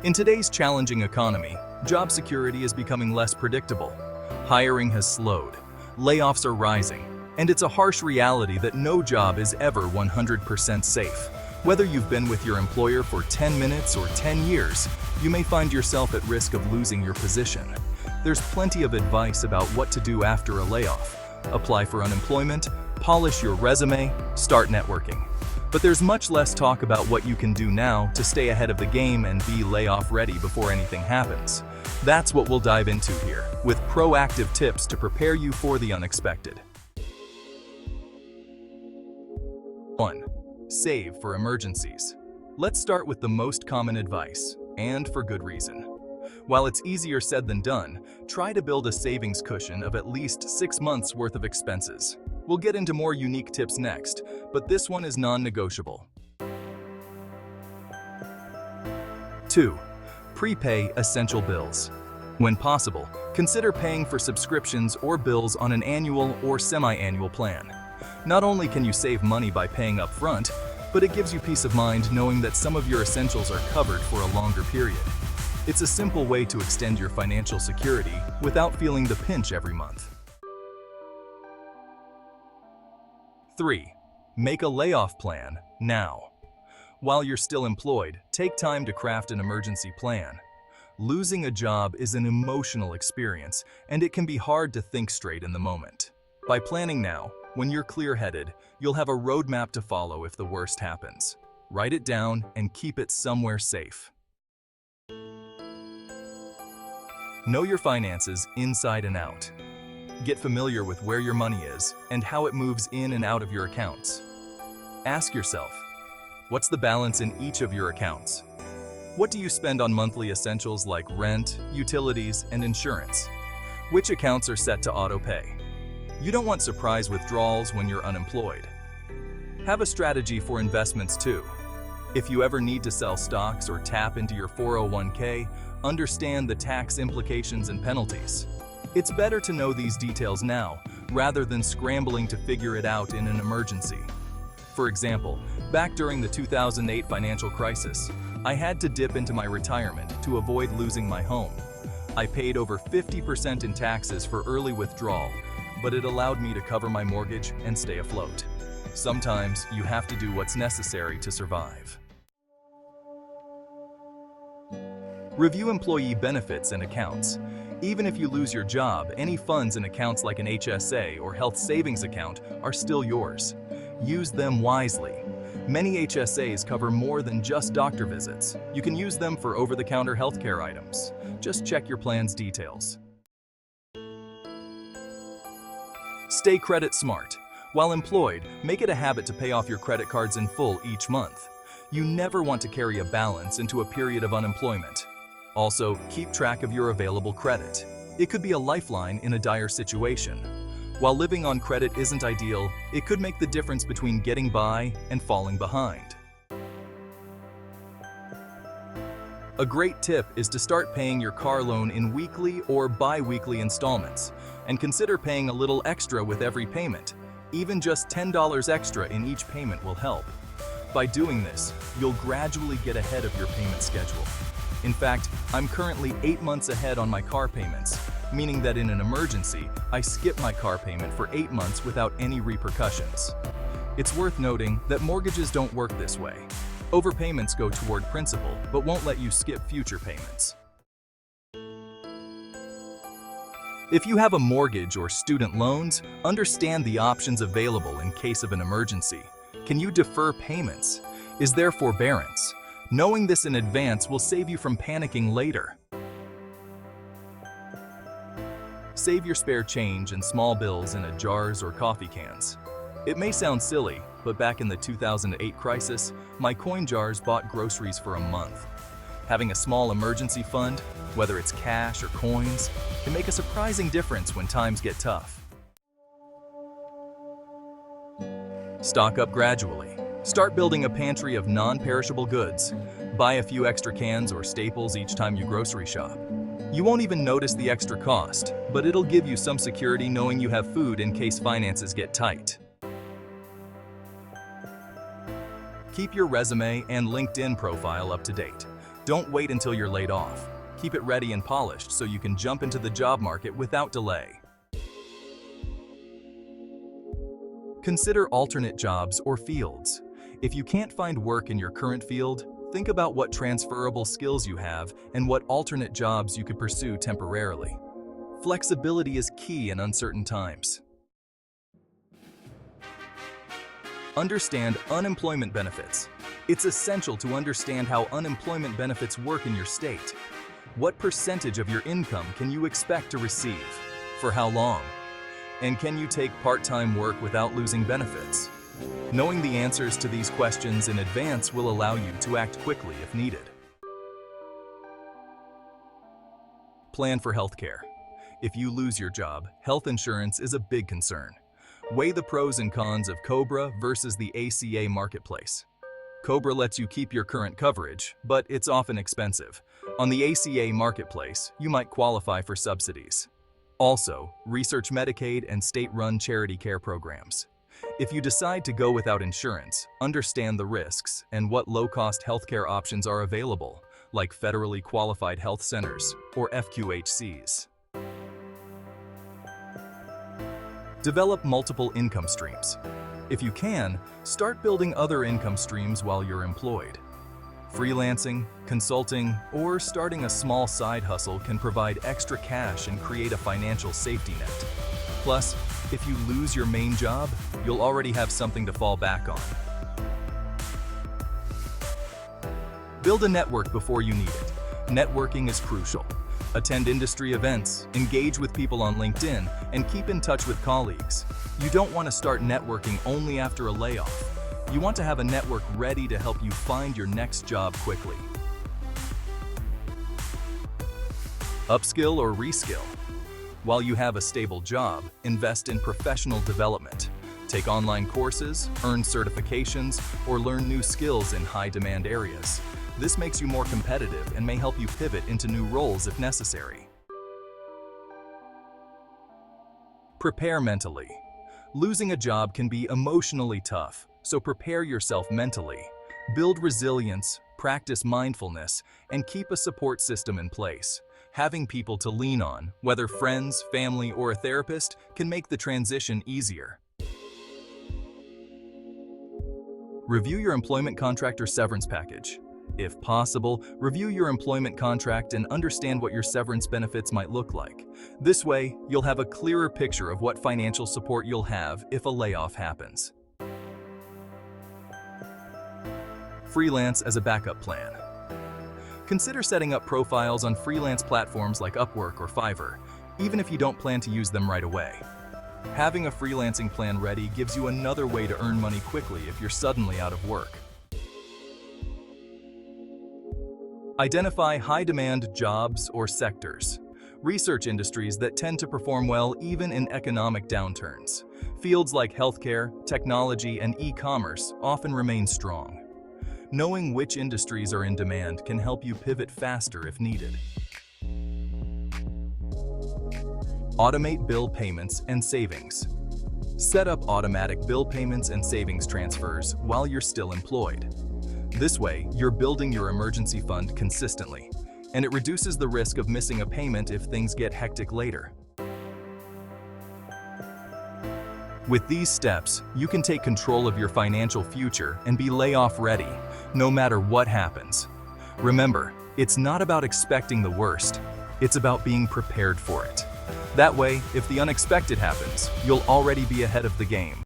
In today's challenging economy, job security is becoming less predictable. Hiring has slowed, layoffs are rising, and it's a harsh reality that no job is ever 100% safe. Whether you've been with your employer for 10 minutes or 10 years, you may find yourself at risk of losing your position. There's plenty of advice about what to do after a layoff. Apply for unemployment, polish your resume, start networking. But there's much less talk about what you can do now to stay ahead of the game and be layoff ready before anything happens. That's what we'll dive into here, with proactive tips to prepare you for the unexpected. 1. Save for emergencies. Let's start with the most common advice, and for good reason. While it's easier said than done, try to build a savings cushion of at least 6 months' worth of expenses. We'll get into more unique tips next, but this one is non-negotiable. 2. Prepay essential bills. When possible, consider paying for subscriptions or bills on an annual or semi-annual plan. Not only can you save money by paying up front, but it gives you peace of mind knowing that some of your essentials are covered for a longer period. It's a simple way to extend your financial security without feeling the pinch every month. 3. Make a layoff plan now. While you're still employed, take time to craft an emergency plan. Losing a job is an emotional experience, and it can be hard to think straight in the moment. By planning now, when you're clear-headed, you'll have a roadmap to follow if the worst happens. Write it down and keep it somewhere safe. Know your finances inside and out. Get familiar with where your money is and how it moves in and out of your accounts. Ask yourself, what's the balance in each of your accounts? What do you spend on monthly essentials like rent, utilities, and insurance? Which accounts are set to auto-pay? You don't want surprise withdrawals when you're unemployed. Have a strategy for investments too. If you ever need to sell stocks or tap into your 401k, understand the tax implications and penalties. It's better to know these details now, rather than scrambling to figure it out in an emergency. For example, back during the 2008 financial crisis, I had to dip into my retirement to avoid losing my home. I paid over 50% in taxes for early withdrawal, but it allowed me to cover my mortgage and stay afloat. Sometimes you have to do what's necessary to survive. Review employee benefits and accounts. Even if you lose your job, any funds in accounts like an HSA or health savings account are still yours. Use them wisely. Many HSAs cover more than just doctor visits. You can use them for over-the-counter healthcare items. Just check your plan's details. Stay credit smart. While employed, make it a habit to pay off your credit cards in full each month. You never want to carry a balance into a period of unemployment. Also, keep track of your available credit. It could be a lifeline in a dire situation. While living on credit isn't ideal, it could make the difference between getting by and falling behind. A great tip is to start paying your car loan in weekly or bi-weekly installments, and consider paying a little extra with every payment. Even just $10 extra in each payment will help. By doing this, you'll gradually get ahead of your payment schedule. In fact, I'm currently 8 months ahead on my car payments, meaning that in an emergency, I skip my car payment for 8 months without any repercussions. It's worth noting that mortgages don't work this way. Overpayments go toward principal, but won't let you skip future payments. If you have a mortgage or student loans, understand the options available in case of an emergency. Can you defer payments? Is there forbearance? Knowing this in advance will save you from panicking later. Save your spare change and small bills in jars or coffee cans. It may sound silly, but back in the 2008 crisis, my coin jars bought groceries for a month. Having a small emergency fund, whether it's cash or coins, can make a surprising difference when times get tough. Stock up gradually. Start building a pantry of non-perishable goods. Buy a few extra cans or staples each time you grocery shop. You won't even notice the extra cost, but it'll give you some security knowing you have food in case finances get tight. Keep your resume and LinkedIn profile up to date. Don't wait until you're laid off. Keep it ready and polished so you can jump into the job market without delay. Consider alternate jobs or fields. If you can't find work in your current field, think about what transferable skills you have and what alternate jobs you could pursue temporarily. Flexibility is key in uncertain times. Understand unemployment benefits. It's essential to understand how unemployment benefits work in your state. What percentage of your income can you expect to receive? For how long? And can you take part-time work without losing benefits? Knowing the answers to these questions in advance will allow you to act quickly if needed. Plan for healthcare. If you lose your job, health insurance is a big concern. Weigh the pros and cons of COBRA versus the ACA marketplace. COBRA lets you keep your current coverage, but it's often expensive. On the ACA marketplace, you might qualify for subsidies. Also, research Medicaid and state-run charity care programs. If you decide to go without insurance, understand the risks and what low-cost healthcare options are available, like federally qualified health centers or FQHCs. Develop multiple income streams. If you can, start building other income streams while you're employed. Freelancing, consulting, or starting a small side hustle can provide extra cash and create a financial safety net. Plus, if you lose your main job, you'll already have something to fall back on. Build a network before you need it. Networking is crucial. Attend industry events, engage with people on LinkedIn, and keep in touch with colleagues. You don't want to start networking only after a layoff. You want to have a network ready to help you find your next job quickly. Upskill or reskill. While you have a stable job, invest in professional development. Take online courses, earn certifications, or learn new skills in high-demand areas. This makes you more competitive and may help you pivot into new roles if necessary. Prepare mentally. Losing a job can be emotionally tough, so prepare yourself mentally. Build resilience, practice mindfulness, and keep a support system in place. Having people to lean on, whether friends, family, or a therapist, can make the transition easier. Review your employment contract or severance package. If possible, review your employment contract and understand what your severance benefits might look like. This way, you'll have a clearer picture of what financial support you'll have if a layoff happens. Freelance as a backup plan. Consider setting up profiles on freelance platforms like Upwork or Fiverr, even if you don't plan to use them right away. Having a freelancing plan ready gives you another way to earn money quickly if you're suddenly out of work. Identify high-demand jobs or sectors. Research industries that tend to perform well even in economic downturns. Fields like healthcare, technology, and e-commerce often remain strong. Knowing which industries are in demand can help you pivot faster if needed. Automate bill payments and savings. Set up automatic bill payments and savings transfers while you're still employed. This way, you're building your emergency fund consistently, and it reduces the risk of missing a payment if things get hectic later. With these steps, you can take control of your financial future and be layoff ready, no matter what happens. Remember, it's not about expecting the worst, it's about being prepared for it. That way, if the unexpected happens, you'll already be ahead of the game.